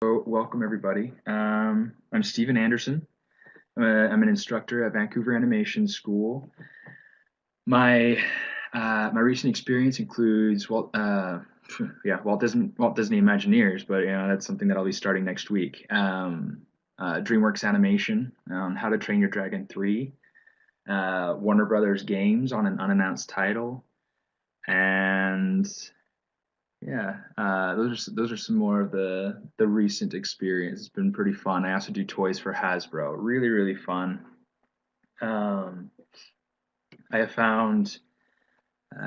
So, welcome everybody. I'm Stephen Anderson. I'm an instructor at Vancouver Animation School. My my recent experience includes Walt Disney Imagineers, but that's something that I'll be starting next week. DreamWorks Animation on How to Train Your Dragon 3, Warner Brothers Games on an unannounced title, and those are some more of the recent experience. It's been pretty fun. I also do toys for Hasbro. Really, really fun. Um, I have found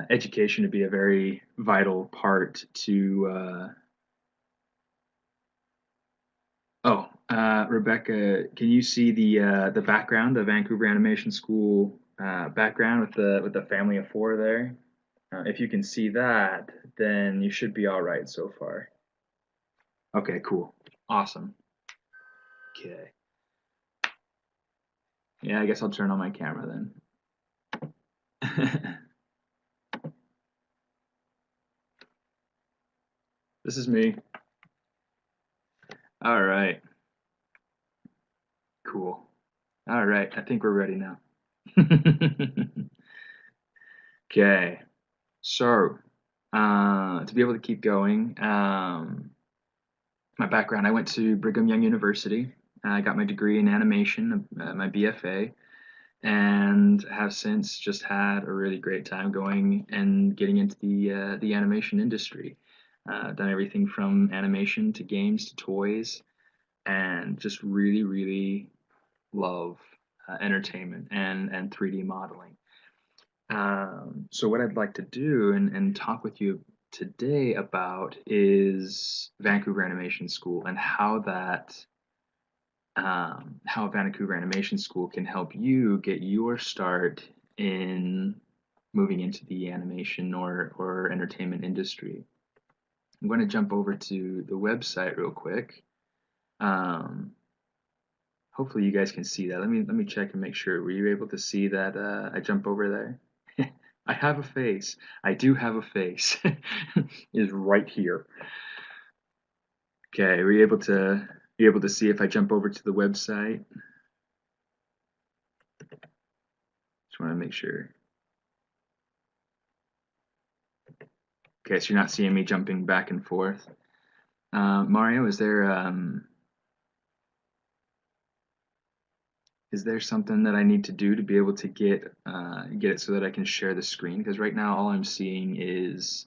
education to be a very vital part to. Rebecca, can you see the background, the Vancouver Animation School background with the family of four there? If you can see that, then you should be all right so far. Okay, cool, awesome. Okay. Yeah, I guess I'll turn on my camera then. This is me. All right, cool. All right, I think we're ready now. Okay, so to be able to keep going, my background, I went to Brigham Young University. I got my degree in animation, my BFA, and have since just had a really great time going and getting into the animation industry. Done everything from animation to games to toys, and just really, really love entertainment and 3D modeling. So what I'd like to do and talk with you today about is Vancouver Animation School and how Vancouver Animation School can help you get your start in moving into the animation or entertainment industry. I'm going to jump over to the website real quick. Um, Hopefully you guys can see that. Let me check and make sure. Were you able to see that I jump over there? I have a face. I do have a face. Is right here. Okay, were you able to see if I jump over to the website? Just want to make sure. Okay, so you're not seeing me jumping back and forth. Mario, is there something that I need to do to be able to get it so that I can share the screen? Because right now all I'm seeing is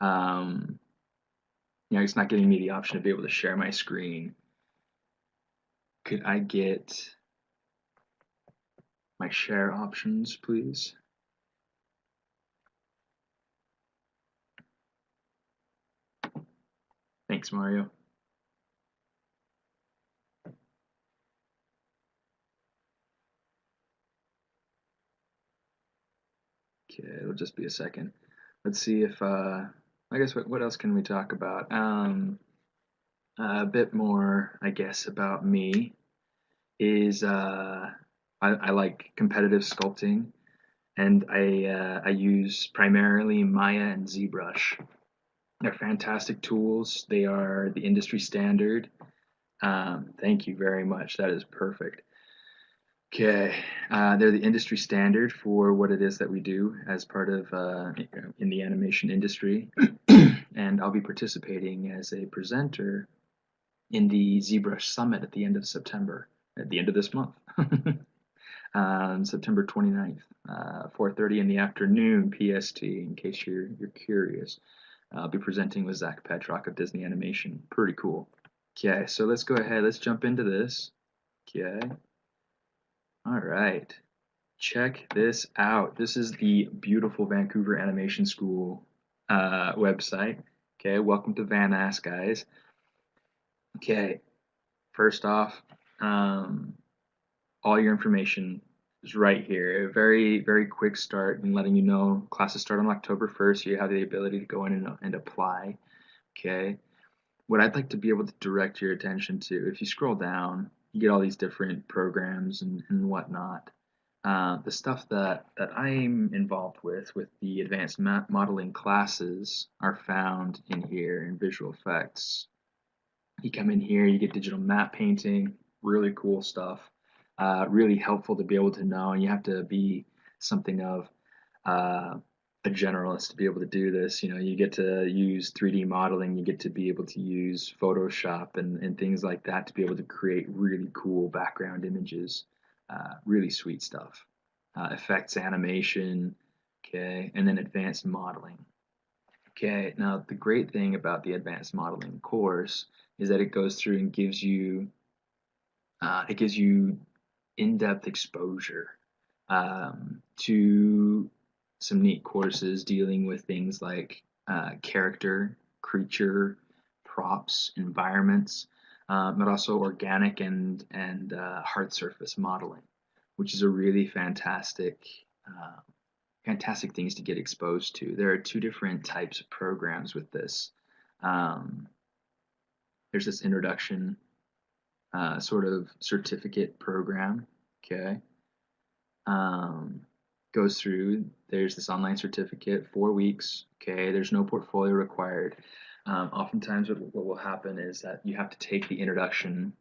um, it's not giving me the option to be able to share my screen. Could I get my share options, please? Thanks, Mario. Okay, it'll just be a second. Let's see if I guess what else can we talk about? A bit more, I guess, about me is I like competitive sculpting, and I use primarily Maya and ZBrush. They're fantastic tools. They are the industry standard. Thank you very much. That is perfect. Okay, they're the industry standard for what it is that we do as part of in the animation industry, and I'll be participating as a presenter in the ZBrush Summit at the end of September, at the end of this month, on September 29th, 4:30 in the afternoon PST. In case you're curious, I'll be presenting with Zach Petrock of Disney Animation. Pretty cool. Okay, so let's go ahead. Let's jump into this. Okay. All right. Check this out. This is the beautiful Vancouver Animation School website. Okay, welcome to VANAS, guys. Okay, first off, all your information is right here. A very, very quick start and letting you know classes start on October 1st. So you have the ability to go in and apply. Okay, what I'd like to be able to direct your attention to, if you scroll down, you get all these different programs and whatnot. The stuff that I'm involved with the advanced modeling classes are found in here in visual effects. You come in here, you get digital map painting, really cool stuff. Really helpful to be able to know, and you have to be something of uh, a generalist to be able to do this. You know, you get to use 3D modeling, you get to be able to use Photoshop and things like that to be able to create really cool background images. Really sweet stuff. Effects, animation, okay, and then advanced modeling. Okay, now the great thing about the advanced modeling course is that it goes through and gives you in-depth exposure to some neat courses dealing with things like character, creature, props, environments, but also organic and hard surface modeling, which is a really fantastic things to get exposed to. There are two different types of programs with this. Um, there's this introduction sort of certificate program, okay? Um, goes through, there's this online certificate, 4 weeks, okay? There's no portfolio required. Oftentimes what will happen is that you have to take the introduction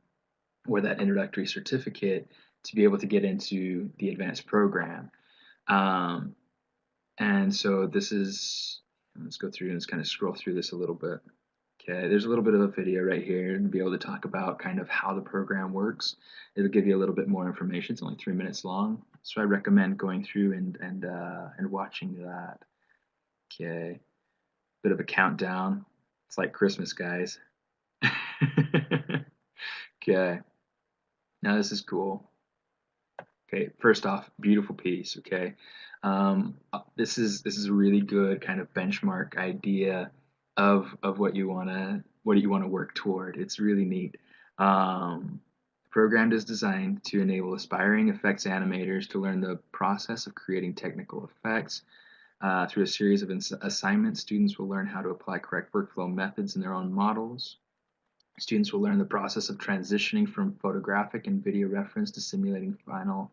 or that introductory certificate to be able to get into the advanced program. Um, and so this is, let's go through and just kind of scroll through this a little bit. Okay, there's a little bit of a video right here to be able to talk about kind of how the program works. It'll give you a little bit more information. It's only 3 minutes long, so I recommend going through and watching that. Okay, bit of a countdown. It's like Christmas, guys. Okay, now this is cool. Okay, first off, beautiful piece. Okay, this is a really good kind of benchmark idea of what you wanna work toward. It's really neat. The program is designed to enable aspiring effects animators to learn the process of creating technical effects. Through a series of assignments, students will learn how to apply correct workflow methods in their own models. Students will learn the process of transitioning from photographic and video reference to simulating final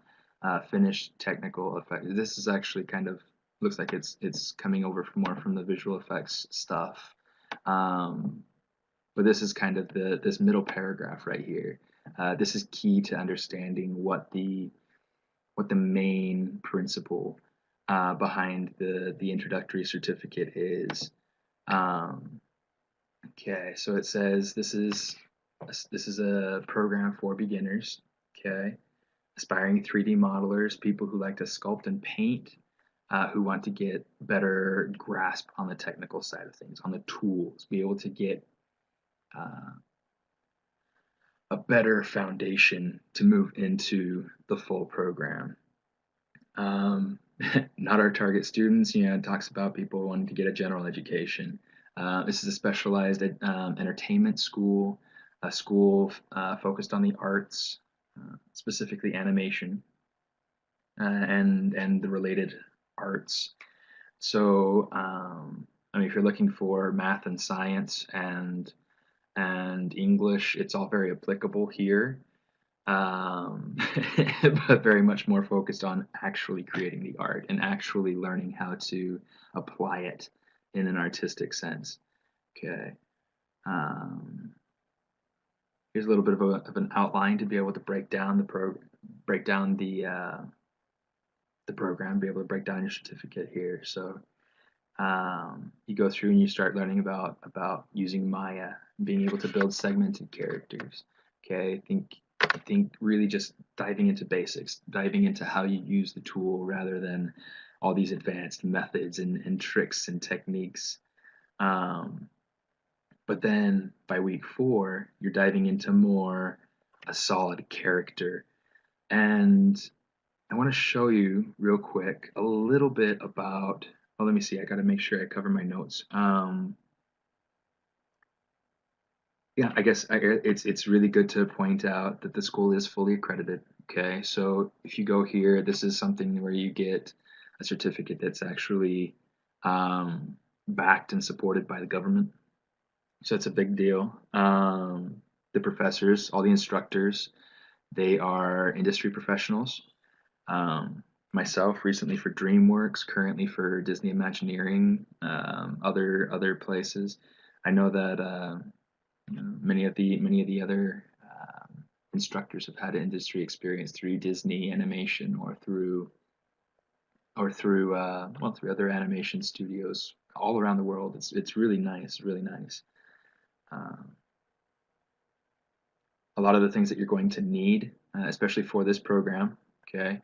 finished technical effects. This is actually kind of looks like it's coming over more from the visual effects stuff. Um, but this is kind of this middle paragraph right here. This is key to understanding what the main principle behind the introductory certificate is. Um, Okay, so it says this is a program for beginners. Okay, aspiring 3D modelers, people who like to sculpt and paint, who want to get better grasp on the technical side of things, on the tools, be able to get uh, a better foundation to move into the full program. Um, Not our target students. You know, it talks about people wanting to get a general education. This is a specialized entertainment school, a school focused on the arts, specifically animation and the related arts. So, I mean, if you're looking for math and science and English, it's all very applicable here, um, but very much more focused on actually creating the art and actually learning how to apply it in an artistic sense. Okay. Um, Here's a little bit of an outline to be able to break down the program, be able to break down your certificate here. So you go through and you start learning about using Maya, being able to build segmented characters. Okay, I think really just diving into basics, diving into how you use the tool rather than all these advanced methods and tricks and techniques. Um, but then by week 4, you're diving into more a solid character. And I want to show you real quick a little bit about. Oh, let me see. I got to make sure I cover my notes. Yeah, I guess it's really good to point out that the school is fully accredited. Okay, so if you go here, this is something where you get a certificate that's actually backed and supported by the government. So it's a big deal. The professors, all the instructors, they are industry professionals. Myself recently for DreamWorks, currently for Disney Imagineering, other places. I know that Many of the other instructors have had industry experience through Disney animation or through other animation studios all around the world. It's really nice, really nice. Um, a lot of the things that you're going to need, especially for this program. Okay,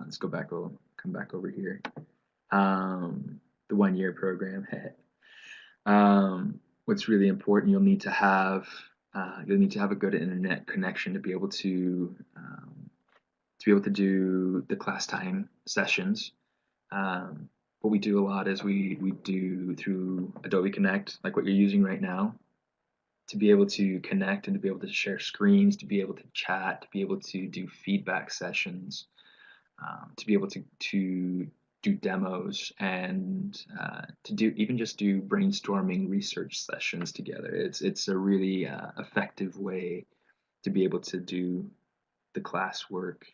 let's go back. We'll come back over here. The 1 year program. What's really important, you'll need to have a good internet connection to be able to do the class time sessions. What we do a lot is we do through Adobe Connect, like what you're using right now, to be able to connect and to be able to share screens, to be able to chat, to be able to do feedback sessions, to be able to do demos and to do even just do brainstorming research sessions together. It's a really effective way to be able to do the class work.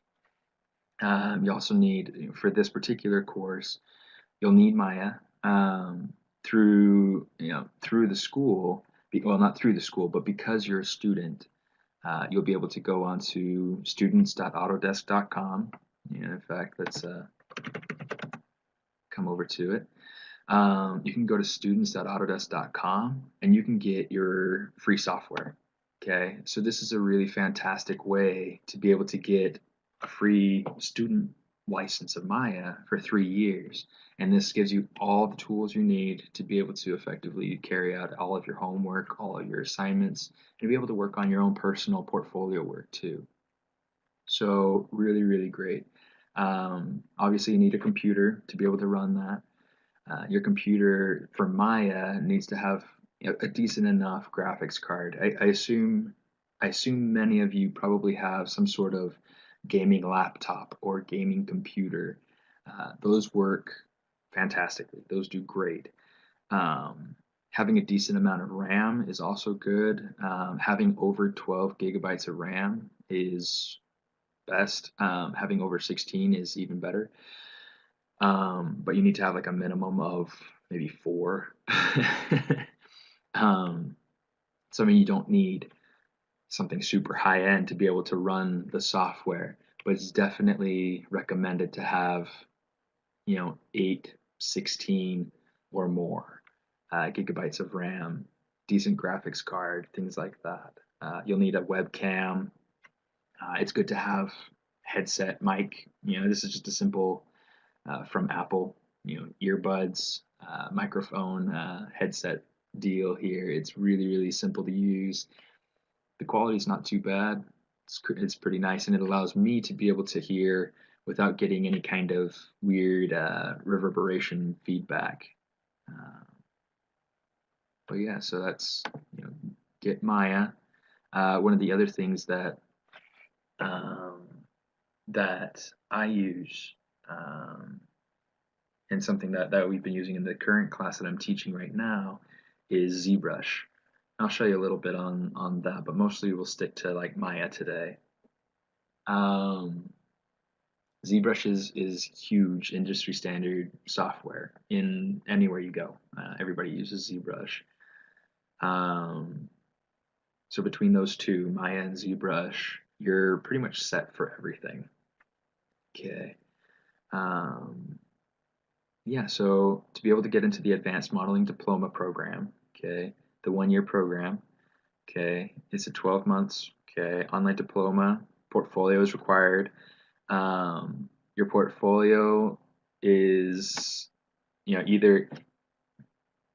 You also need, for this particular course, you'll need Maya through the school. Well, not through the school, but because you're a student, you'll be able to go onto students.autodesk.com. In fact, let's come over to it. You can go to students.autodesk.com and you can get your free software. Okay, so this is a really fantastic way to be able to get a free student license of Maya for 3 years. And this gives you all the tools you need to be able to effectively carry out all of your homework, all of your assignments, and be able to work on your own personal portfolio work too. So really, really great. Obviously, you need a computer to be able to run that. Your computer for Maya needs to have a decent enough graphics card. I assume many of you probably have some sort of gaming laptop or gaming computer. Those work fantastically. Those do great. Having a decent amount of RAM is also good. Having over 12 gigabytes of RAM is best. Having over 16 is even better. But you need to have like a minimum of maybe 4. So I mean, you don't need something super high end to be able to run the software, but it's definitely recommended to have 8, 16 or more gigabytes of RAM, decent graphics card, things like that. You'll need a webcam. It's good to have headset mic. This is just a simple from Apple, earbuds, microphone, headset deal here. It's really, really simple to use. The quality is not too bad. It's pretty nice, and it allows me to be able to hear without getting any kind of weird reverberation feedback. But yeah, so that's get Maya. One of the other things that I use, and something that we've been using in the current class that I'm teaching right now, is ZBrush. I'll show you a little bit on that, but mostly we'll stick to like Maya today. ZBrush is huge industry standard software in anywhere you go. Everybody uses ZBrush. So between those two, Maya and ZBrush, you're pretty much set for everything. Okay. Yeah, so to be able to get into the Advanced Modeling Diploma program, okay, the 1 year program, okay, it's a 12 months, okay, online diploma, portfolio is required. Your portfolio is, either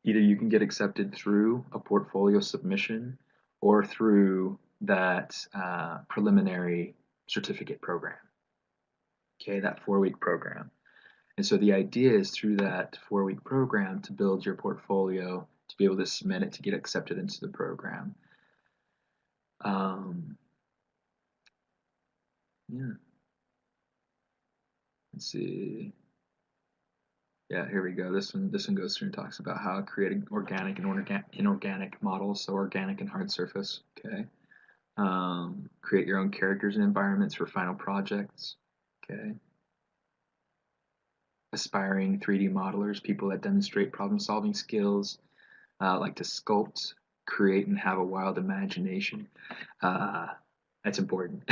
you can get accepted through a portfolio submission or through that preliminary certificate program, okay, that 4-week program. And so the idea is through that 4-week program to build your portfolio, to be able to submit it to get accepted into the program. Yeah. Let's see. Yeah, here we go. This one goes through and talks about how creating organic and inorganic models, so organic and hard surface. Okay. Create your own characters and environments for final projects. Okay. Aspiring 3D modelers, people that demonstrate problem-solving skills, like to sculpt create and have a wild imagination. Uh, that's important.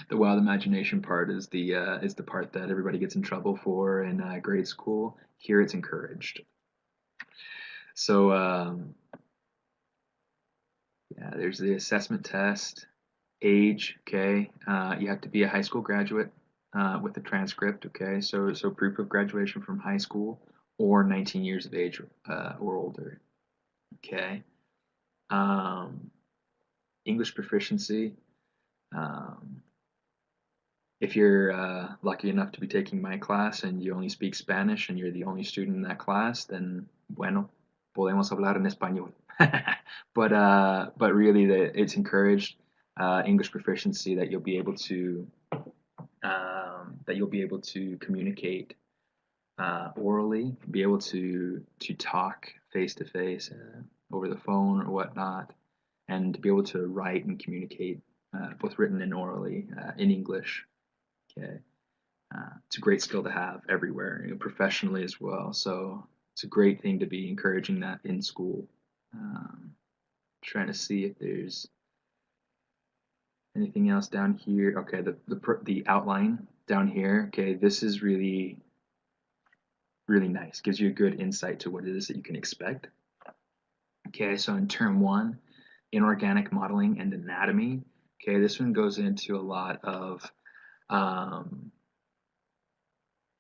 The wild imagination part is the part that everybody gets in trouble for in grade school. Here it's encouraged. So yeah, there's the assessment test, age. Okay, you have to be a high school graduate with a transcript. Okay, so proof of graduation from high school or 19 years of age or older. Okay. Um, English proficiency. Um, if you're lucky enough to be taking my class and you only speak Spanish and you're the only student in that class, then bueno, podemos hablar en español. But really, it's encouraged English proficiency that you'll be able to communicate orally, be able to talk face to face over the phone or whatnot, and to be able to write and communicate both written and orally in English. Okay, it's a great skill to have everywhere, professionally as well. So it's a great thing to be encouraging that in school. Trying to see if there's anything else down here. Okay, the outline down here. Okay, this is really nice. Gives you a good insight to what it is that you can expect. Okay, so in term one, inorganic modeling and anatomy. Okay, this one goes into a lot of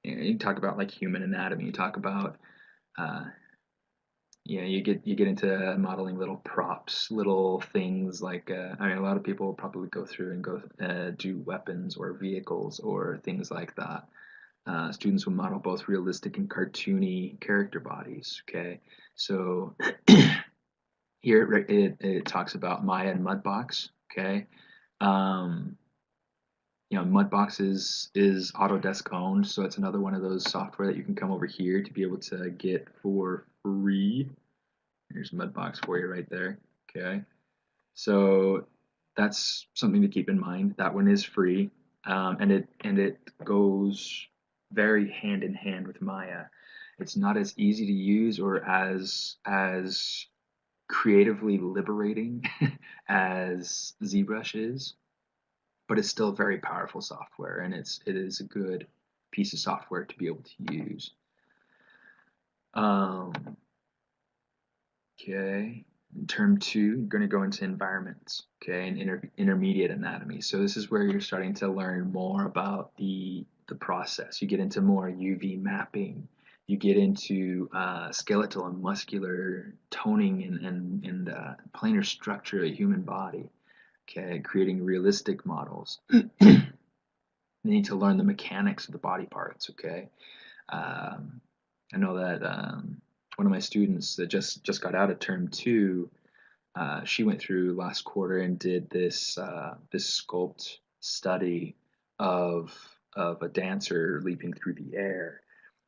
you talk about like human anatomy. You talk about you get into modeling little props, little things like I mean, a lot of people probably go through and go do weapons or vehicles or things like that. Students will model both realistic and cartoony character bodies. Okay, so here it talks about Maya and Mudbox. Okay, um, Mudbox is Autodesk owned, so it's another one of those software that you can come over here to be able to get for free. Here's Mudbox for you right there. Okay, so that's something to keep in mind. That one is free, and it goes very hand in hand with Maya. It's not as easy to use or as creatively liberating as ZBrush is, but it's still very powerful software, and it is a good piece of software to be able to use. Okay, in term two, you're going to go into environments, okay, and intermediate anatomy. So this is where you're starting to learn more about the process. You get into more UV mapping. You get into skeletal and muscular toning and planar structure of the human body. Okay, creating realistic models. You need to learn the mechanics of the body parts. Okay, I know that one of my students that just got out of term two, she went through last quarter and did this sculpt study of a dancer leaping through the air,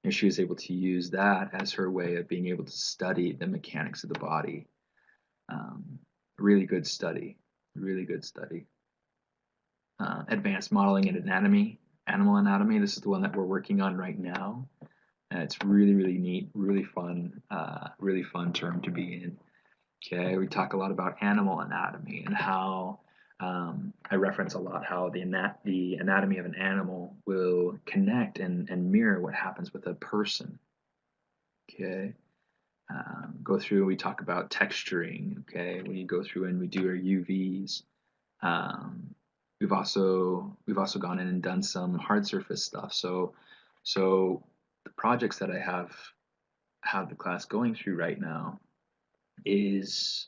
and she was able to use that as her way of being able to study the mechanics of the body. Really good study, really good study. Advanced modeling and anatomy, animal anatomy. This is the one that we're working on right now. And it's really neat, really fun term to be in. Okay, we talk a lot about animal anatomy and how I reference a lot how the anatomy of an animal will connect and mirror what happens with a person. Okay, go through. We talk about texturing. Okay, we go through and we do our UVs. We've also gone in and done some hard surface stuff. So the projects that I have the class going through right now is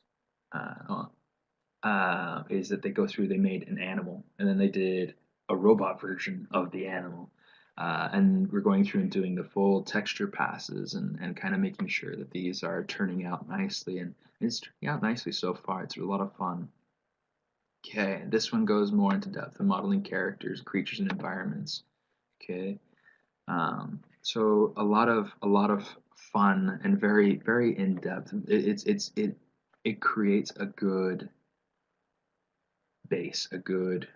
that they go through, they made an animal and then they did a robot version of the animal, and we're going through and doing the full texture passes and kind of making sure that these are turning out nicely, and it's turning out nicely so far. It's a lot of fun. Okay, this one goes more into depth of modeling characters, creatures, and environments. Okay, so a lot of fun and very in depth. It creates a good base, a good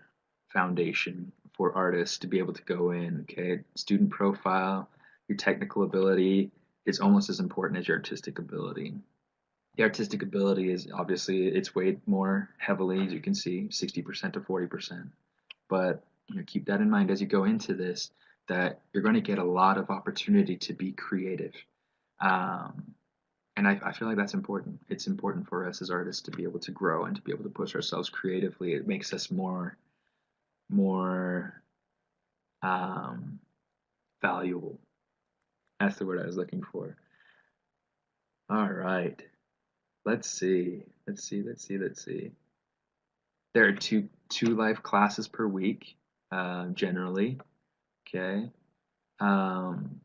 foundation for artists to be able to go in. Okay, student profile, your technical ability is almost as important as your artistic ability. The artistic ability is obviously it's weighed more heavily, as you can see, 60% to 40%. But keep that in mind as you go into this, that you're going to get a lot of opportunity to be creative. Um, and I feel like that's important. It's important for us as artists to be able to grow and to be able to push ourselves creatively. It makes us more um, valuable. That's the word I was looking for. All right. Let's see. Let's see. There are two live classes per week, generally. Okay. Um,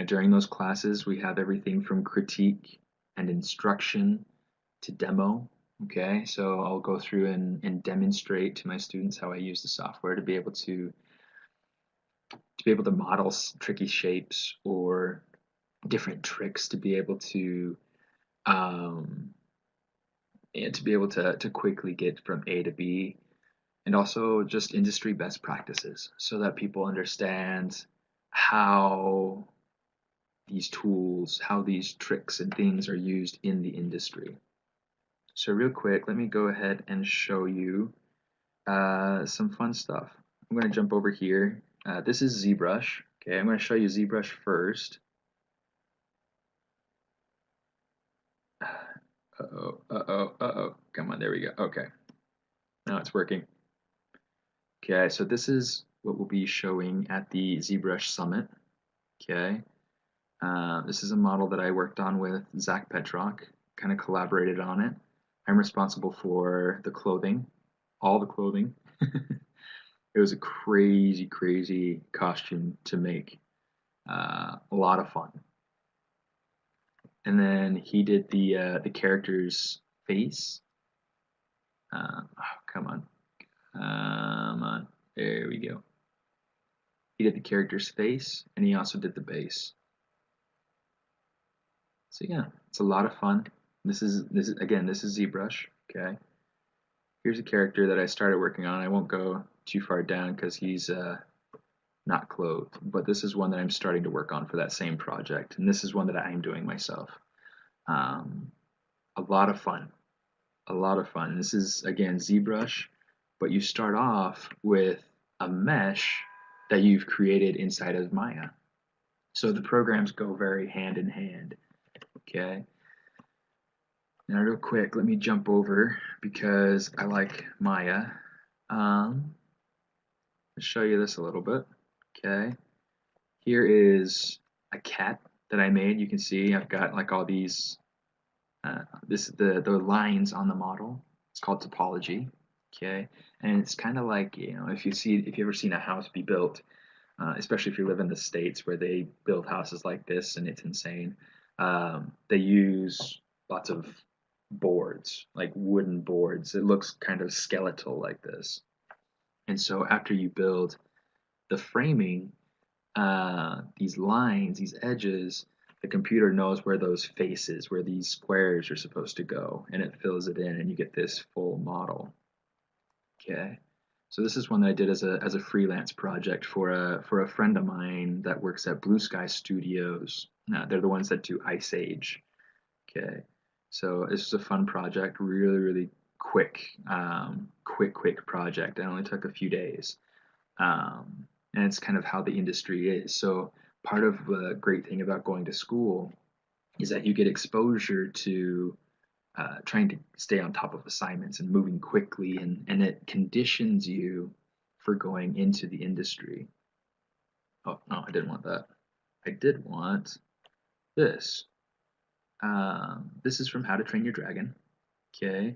during those classes, we have everything from critique and instruction to demo. Okay, so I'll go through and demonstrate to my students how I use the software to be able to model tricky shapes or different tricks to be able to um, and to be able to quickly get from A to B, and also just industry best practices so that people understand how these tools, how these tricks and things are used in the industry. So real quick, let me go ahead and show you some fun stuff. I'm going to jump over here. This is ZBrush. Okay, I'm going to show you ZBrush first. Uh-oh. Come on, there we go. Okay, now it's working. Okay, so this is what we'll be showing at the ZBrush Summit. Okay, this is a model that I worked on with Zach Petrock, kind of collaborated on it. I'm responsible for the clothing, all the clothing. It was a crazy costume to make. A lot of fun. And then he did the character's face. Oh, come on. There we go. He did the character's face, and he also did the base. So yeah, it's a lot of fun. This is ZBrush. Okay. Here's a character that I started working on. I won't go too far down because he's not clothed, but this is one that I'm starting to work on for that same project, and this is one that I'm doing myself. A lot of fun. This is again ZBrush, but you start off with a mesh that you've created inside of Maya. So the programs go very hand in hand. Okay. Now real quick, let me jump over because I like Maya. Let's show you this a little bit. Okay. Here is a cat that I made. You can see I've got like all these the lines on the model. It's called topology. Okay. And it's kind of like, if you've ever seen a house be built, especially if you live in the States where they build houses like this and it's insane. They use lots of boards, like wooden boards. It looks kind of skeletal like this. And so after you build the framing, these lines, these edges, the computer knows where those faces, where these squares are supposed to go, and it fills it in, and you get this full model. Okay. So this is one that I did as a freelance project for a friend of mine that works at Blue Sky Studios. They're the ones that do Ice Age. Okay. So this was a fun project, really quick, quick project. It only took a few days. And it's kind of how the industry is. So part of the great thing about going to school is that you get exposure to trying to stay on top of assignments and moving quickly, and it conditions you for going into the industry. Oh, no, I didn't want that. I did want this. This is from How to Train Your Dragon. Okay.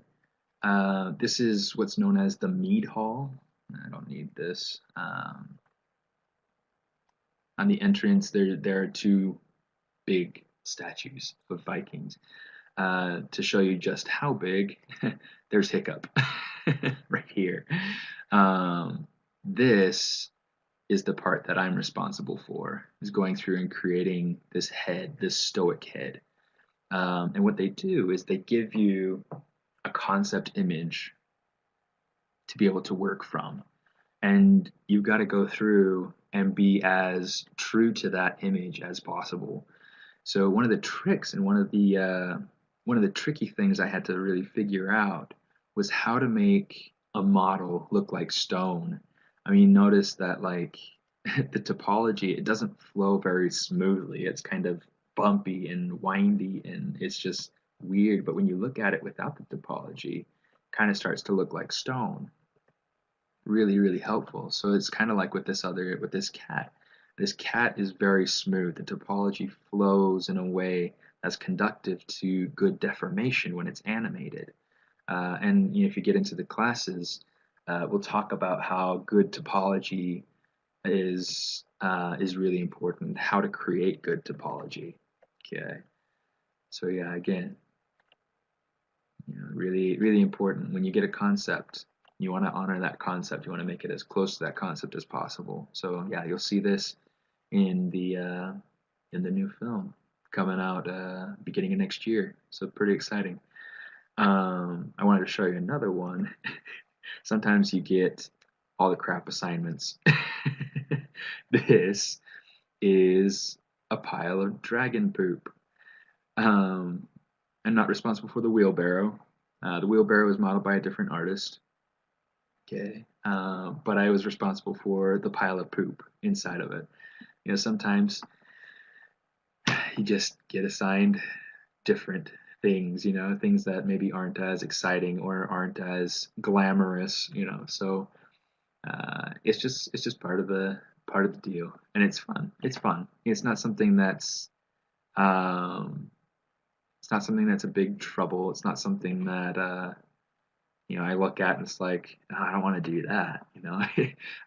This is what's known as the Mead Hall. I don't need this. On the entrance, there are two big statues of Vikings. To show you just how big, there's Hiccup right here. This is the part that I'm responsible for, is going through and creating this head, this stoic head. And what they do is they give you a concept image to be able to work from. And you've got to go through and be as true to that image as possible. So one of the tricks and one of the one of the tricky things I had to really figure out was how to make a model look like stone. I mean, notice that like the topology, it doesn't flow very smoothly. It's kind of bumpy and windy and it's just weird. But when you look at it without the topology, it kind of starts to look like stone. Really, really helpful. So it's kind of like with this cat. This cat is very smooth. The topology flows in a way that's conductive to good deformation when it's animated. And if you get into the classes, we'll talk about how good topology is really important. How to create good topology. Okay. So yeah, again, really, really important when you get a concept. You want to honor that concept. You want to make it as close to that concept as possible. So yeah, you'll see this in the new film coming out beginning of next year. So pretty exciting. I wanted to show you another one. Sometimes you get all the crap assignments. This is a pile of dragon poop. I'm not responsible for the wheelbarrow. The wheelbarrow was modeled by a different artist. Okay. But I was responsible for the pile of poop inside of it. Sometimes you just get assigned different things, things that maybe aren't as exciting or aren't as glamorous, So it's just part of the deal, and it's fun. It's fun. Um, it's not something that's a big trouble. It's not something that I look at and it's like, "Oh, I don't want to do that. I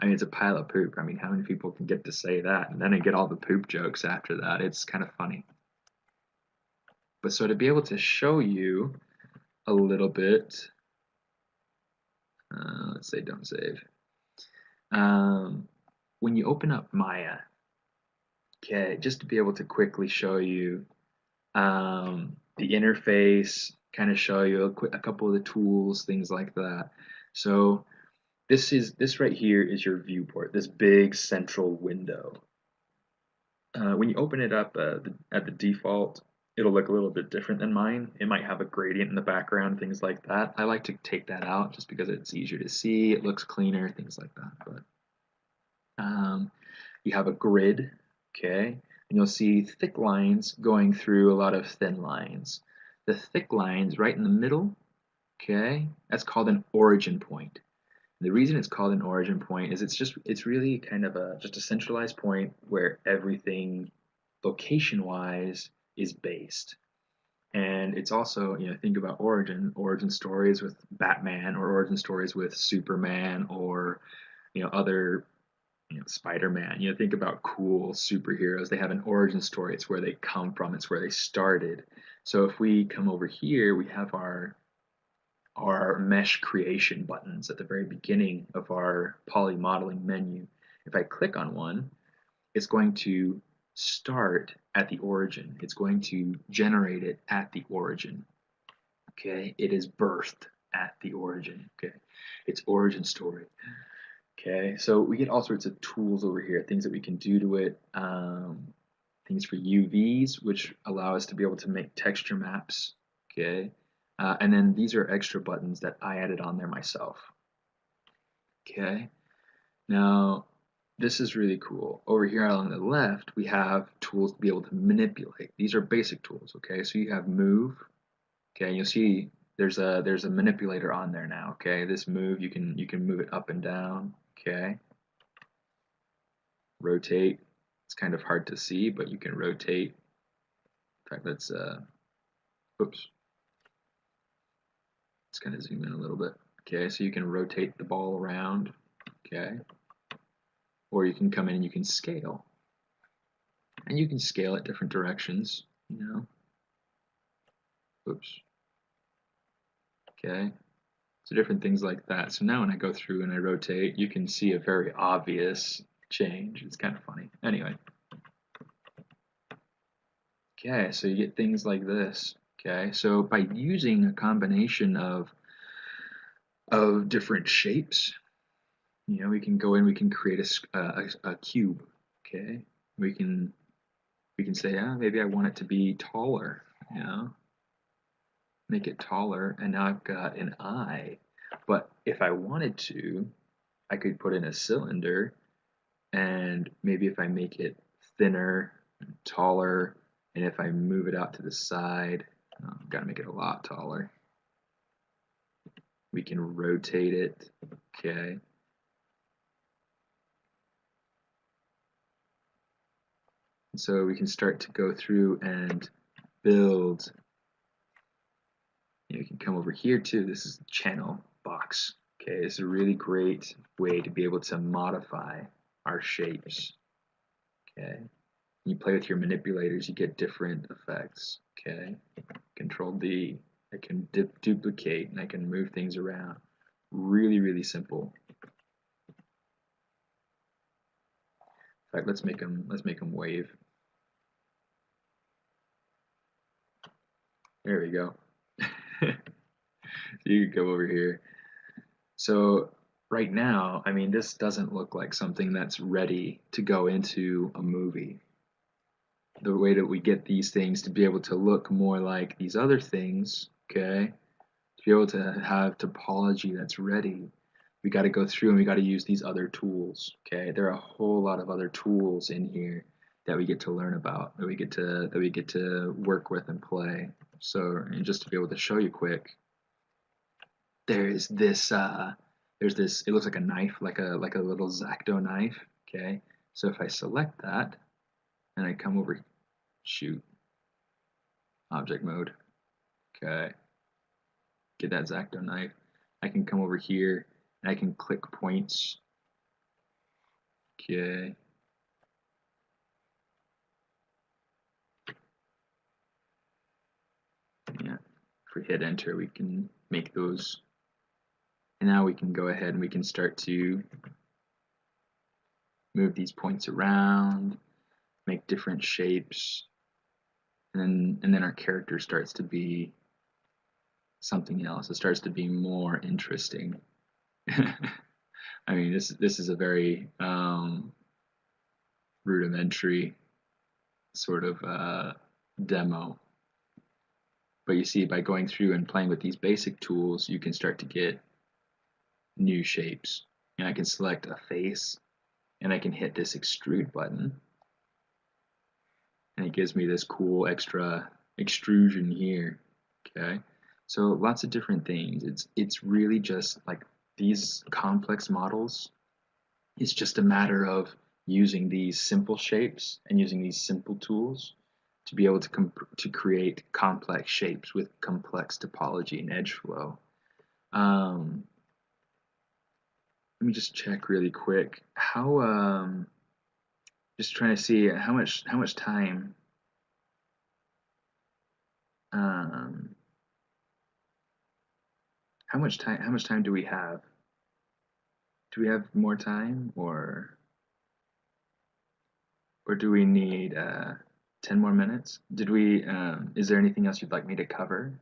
mean, it's a pile of poop. I mean, how many people can get to say that? And then I get all the poop jokes after that. It's kind of funny. But so to be able to show you a little bit, let's say don't save. When you open up Maya, okay, just to be able to quickly show you the interface, kind of show you a couple of the tools, things like that. So this right here is your viewport, this big central window. When you open it up at the default, it'll look a little bit different than mine. It might have a gradient in the background, things like that. I like to take that out just because it's easier to see, it looks cleaner, things like that. But you have a grid, okay, and you'll see thick lines going through a lot of thin lines. The thick lines right in the middle, okay, that's called an origin point. The reason it's called an origin point is it's really kind of just a centralized point where everything location-wise is based. And it's also, think about origin stories with Batman or origin stories with Superman or, other, Spider-Man. Think about cool superheroes. They have an origin story. It's where they come from. It's where they started. So if we come over here, we have our mesh creation buttons at the very beginning of our poly modeling menu. If I click on one, it's going to start at the origin. It's going to generate it at the origin. Okay, it is birthed at the origin. Okay, its origin story. Okay, so we get all sorts of tools over here, things that we can do to it. Things for UVs, which allow us to be able to make texture maps. Okay, and then these are extra buttons that I added on there myself. Okay, now this is really cool. Over here on the left, we have tools to be able to manipulate. These are basic tools. Okay, so you have move. Okay, you'll see there's a manipulator on there now. Okay, this move you can move it up and down. Okay, rotate. It's kind of hard to see, but you can rotate. In fact, let's oops. Let's kind of zoom in a little bit. Okay, so you can rotate the ball around. Okay, or you can come in and you can scale, and you can scale at different directions. Oops. Okay, so different things like that. So now when I go through and I rotate, you can see a very obvious change. It's kind of funny. Anyway. Okay, so you get things like this. Okay, so by using a combination of different shapes, we can go in, we can create a cube. Okay, we can say, maybe I want it to be taller. make it taller, and now I've got an eye. But if I wanted to, I could put in a cylinder, and maybe if I make it thinner, taller, and if I move it out to the side, I've got to make it a lot taller. We can rotate it, okay. So we can start to go through and build. You can come over here too. This is the channel box. Okay, it's a really great way to be able to modify our shapes. Okay, you play with your manipulators, you get different effects. Okay, Control D. I can duplicate and I can move things around. Really, really simple. In fact, let's make them wave. There we go. You can go over here. So right now, I mean, this doesn't look like something that's ready to go into a movie. The way that we get these things to be able to look more like these other things, okay, to be able to have topology that's ready, we got to go through and we got to use these other tools, okay? There are a whole lot of other tools in here that we get to learn about, that we get to work with and play. So, and just to be able to show you quick, there's this it looks like a knife, like a little X-Acto knife, okay? So if I select that and I come over, shoot, object mode, okay, get that X-Acto knife, I can come over here and I can click points, okay. Yeah, if we hit enter, we can make those. And now we can go ahead and we can start to move these points around, make different shapes, and then our character starts to be something else. It starts to be more interesting. I mean, this is a very rudimentary sort of demo. But you see, by going through and playing with these basic tools, you can start to get new shapes. And I can select a face, and I can hit this extrude button, and it gives me this cool extra extrusion here. Okay, so lots of different things. It's really just like these complex models. It's just a matter of using these simple shapes and using these simple tools to be able to create complex shapes with complex topology and edge flow. Let me just check really quick how just trying to see how much time um, how much time do we have? Do we have more time, or do we need 10 more minutes? Did we is there anything else you'd like me to cover?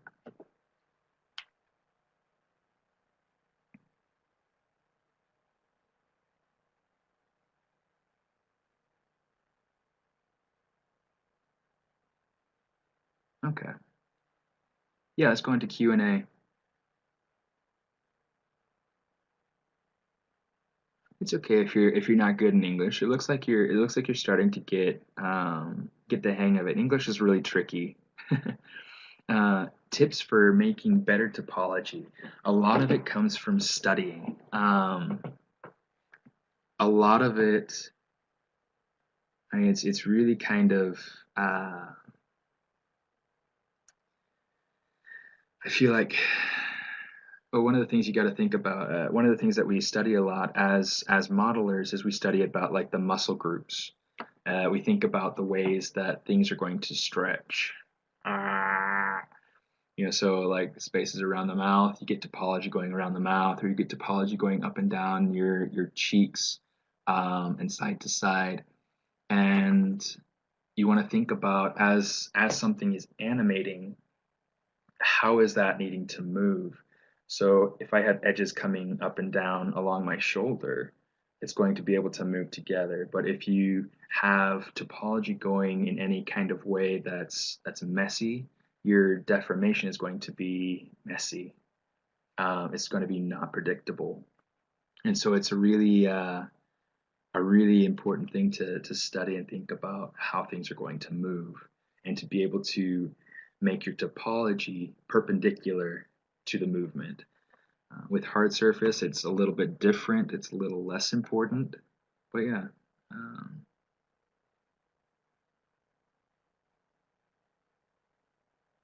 Okay. Yeah, let's go into Q&A. It's okay if you're not good in English. It looks like you're starting to get the hang of it. English is really tricky. Tips for making better topology. A lot of it comes from studying. A lot of it, I mean, it's really kind of I feel like, but one of the things you got to think about, one of the things that we study a lot as modelers is we study about like the muscle groups. We think about the ways that things are going to stretch. So like spaces around the mouth, you get topology going around the mouth, or you get topology going up and down your cheeks, and side to side. And you want to think about as something is animating, how is that needing to move? So if I have edges coming up and down along my shoulder, it's going to be able to move together. But if you have topology going in any kind of way that's messy, your deformation is going to be messy. It's going to be not predictable. And so it's a really important thing to study and think about how things are going to move and to be able to make your topology perpendicular to the movement. With hard surface, it's a little bit different. It's a little less important, but yeah. Um,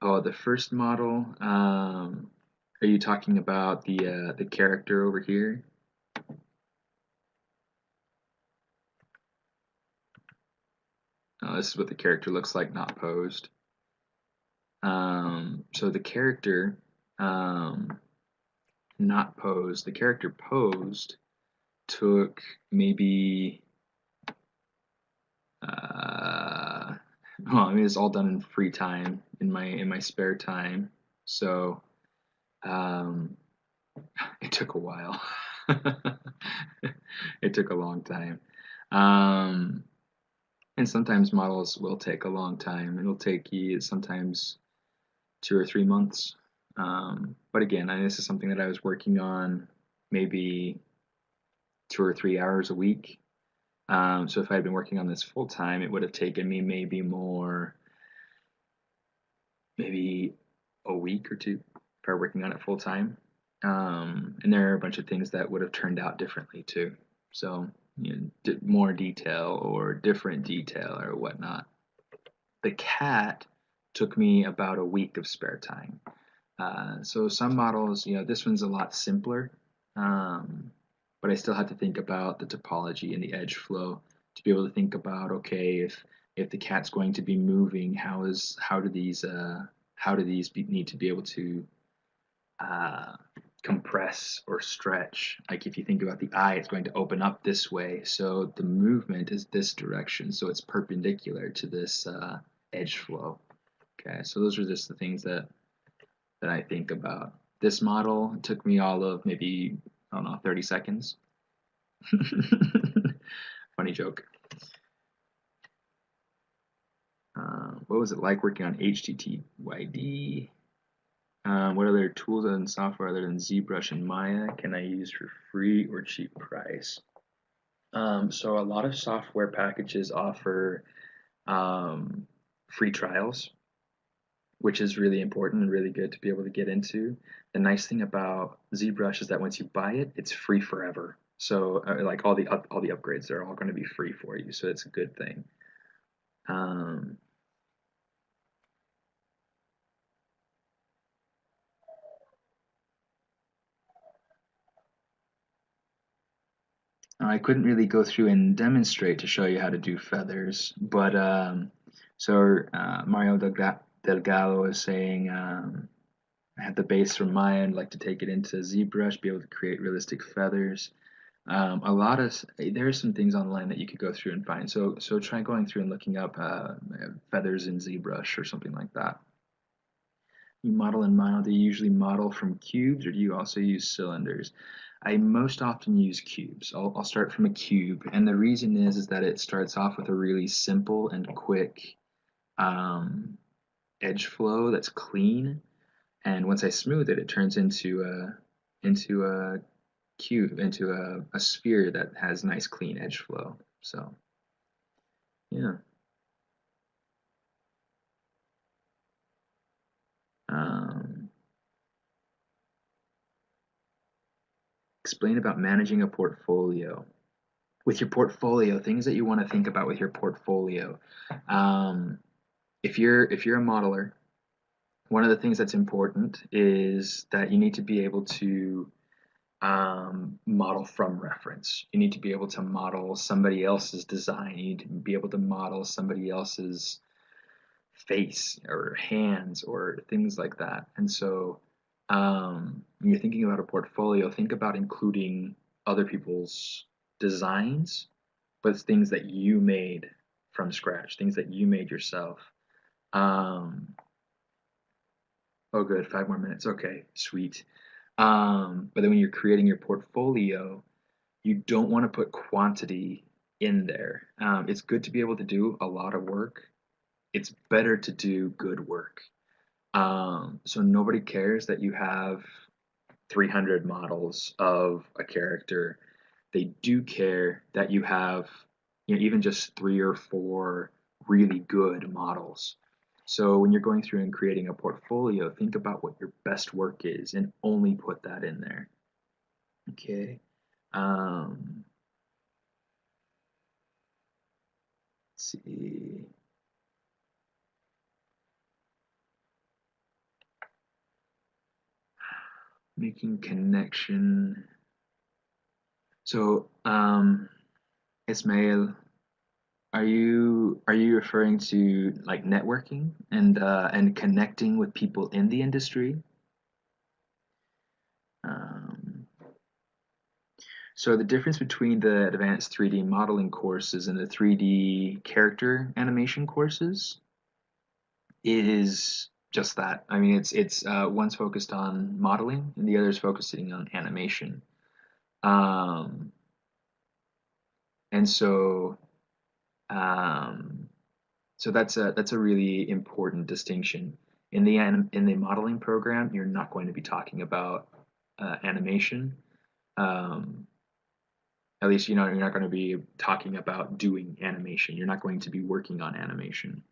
oh, the first model. Are you talking about the character over here? This is what the character looks like, not posed. So the character, not posed. The character posed took maybe, well, I mean, it's all done in free time in my spare time. So, it took a while. It took a long time. And sometimes models will take a long time. It'll take you sometimes 2 or 3 months. But again, this is something that I was working on maybe 2 or 3 hours a week. So if I had been working on this full time, it would have taken me maybe a week or two if I were working on it full time. And there are a bunch of things that would have turned out differently too. So, more detail or different detail or whatnot. The cat took me about a week of spare time. So some models, this one's a lot simpler, but I still have to think about the topology and the edge flow to be able to think about, okay, if the cat's going to be moving, how do these need to be able to compress or stretch? Like if you think about the eye, it's going to open up this way, so the movement is this direction, so it's perpendicular to this edge flow. Okay, so those are just the things that I think about. This model took me all of maybe, I don't know, 30 seconds. Funny joke. What was it like working on HTTYD? What other tools and software other than ZBrush and Maya can I use for free or cheap price? So a lot of software packages offer free trials, which is really important and really good to be able to get into. The nice thing about ZBrush is that once you buy it, it's free forever. So like all the upgrades, they're all going to be free for you. So it's a good thing. I couldn't really go through and demonstrate to show you how to do feathers, but Mario Delgado is saying I have the base from Maya and like to take it into ZBrush, be able to create realistic feathers. There's some things online that you could go through and find. So try going through and looking up feathers in ZBrush or something like that. You model in Maya. Do you usually model from cubes or do you also use cylinders? I most often use cubes. I'll start from a cube, and the reason is that it starts off with a really simple and quick edge flow that's clean, and once I smooth it, it turns into a cube, into a sphere that has nice clean edge flow. So yeah. Explain about managing a portfolio. With your portfolio, things that you want to think about with your portfolio. If you're a modeler, one of the things that's important is that you need to be able to model from reference. You need to be able to model somebody else's design. You need to be able to model somebody else's face or hands or things like that. And so when you're thinking about a portfolio, think about including other people's designs, but it's things that you made from scratch, things that you made yourself. Oh, good, 5 more minutes. Okay, sweet. But then when you're creating your portfolio, you don't want to put quantity in there. It's good to be able to do a lot of work. It's better to do good work. So nobody cares that you have 300 models of a character. They do care that you have, even just 3 or 4 really good models. So when you're going through and creating a portfolio, think about what your best work is and only put that in there. Okay. Um, let's see. Making connection. So, Ismail, are you referring to like networking and connecting with people in the industry? Um, so the difference between the advanced 3D modeling courses and the 3D character animation courses is just that. I mean, it's one's focused on modeling and the other is focusing on animation. Um, and so um, So that's a really important distinction. In the modeling program, you're not going to be talking about animation. Um, at least you're not going to be talking about doing animation. You're not going to be working on animation.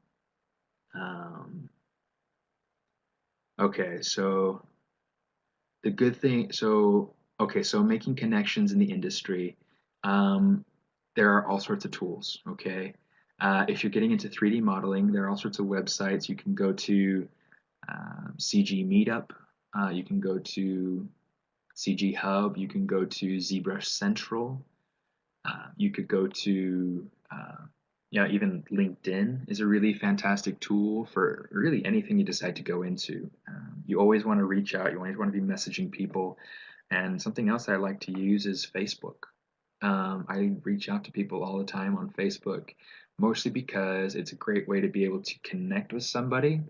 Um, okay, so the good thing, so okay, so making connections in the industry, um, there are all sorts of tools. Okay, if you're getting into 3D modeling, there are all sorts of websites you can go to. CG Meetup. You can go to CG Hub. You can go to ZBrush Central. You could go to yeah, even LinkedIn is a really fantastic tool for really anything you decide to go into. You always want to reach out. You always want to be messaging people. And something else I like to use is Facebook. I reach out to people all the time on Facebook, mostly because it's a great way to be able to connect with somebody,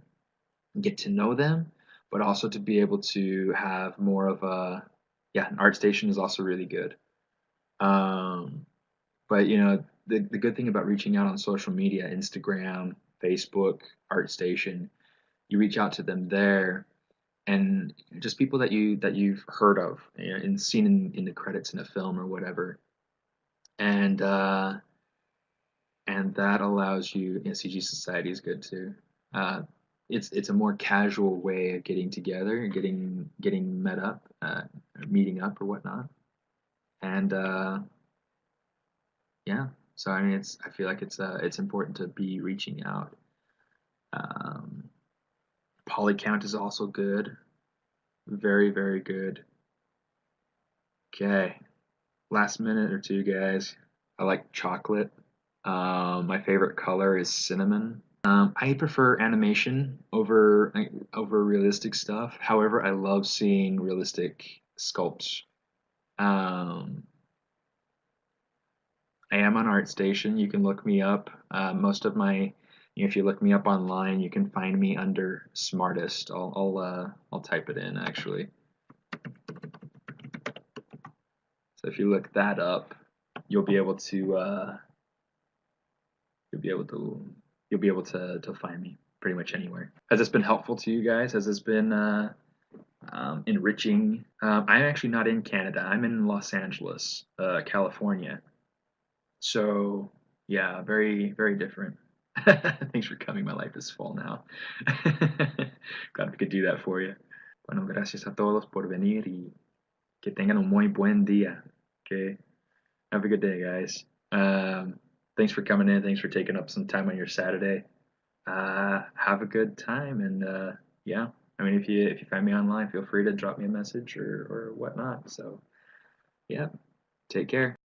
get to know them, but also to be able to have more of a, yeah, an art station is also really good. Um, but the good thing about reaching out on social media, Instagram, Facebook, ArtStation, you reach out to them there, and just people that you've heard of, and seen in the credits in a film or whatever, and that allows you. CG Society is good too. Uh, it's a more casual way of getting together and getting met up, meeting up or whatnot, and yeah. So I mean, I feel like it's important to be reaching out. Um, Polycount is also good, very very good. Okay, last minute or two, guys. I like chocolate. My favorite color is cinnamon. I prefer animation over realistic stuff. However, I love seeing realistic sculpts. Um, I am on ArtStation. You can look me up. Most of my, if you look me up online, you can find me under Smartest. I'll type it in actually. So if you look that up, you'll be able to you'll be able to you'll be able to find me pretty much anywhere. Has this been helpful to you guys? Has this been enriching? I'm actually not in Canada. I'm in Los Angeles, California. So yeah, very very different. Thanks for coming. My life is full now. Glad we could do that for you. Bueno, gracias a todos por venir y que tengan un muy buen día. Okay, have a good day, guys. Thanks for coming in. Thanks for taking up some time on your Saturday. Have a good time, and yeah. I mean, if you find me online, feel free to drop me a message or whatnot. So yeah, take care.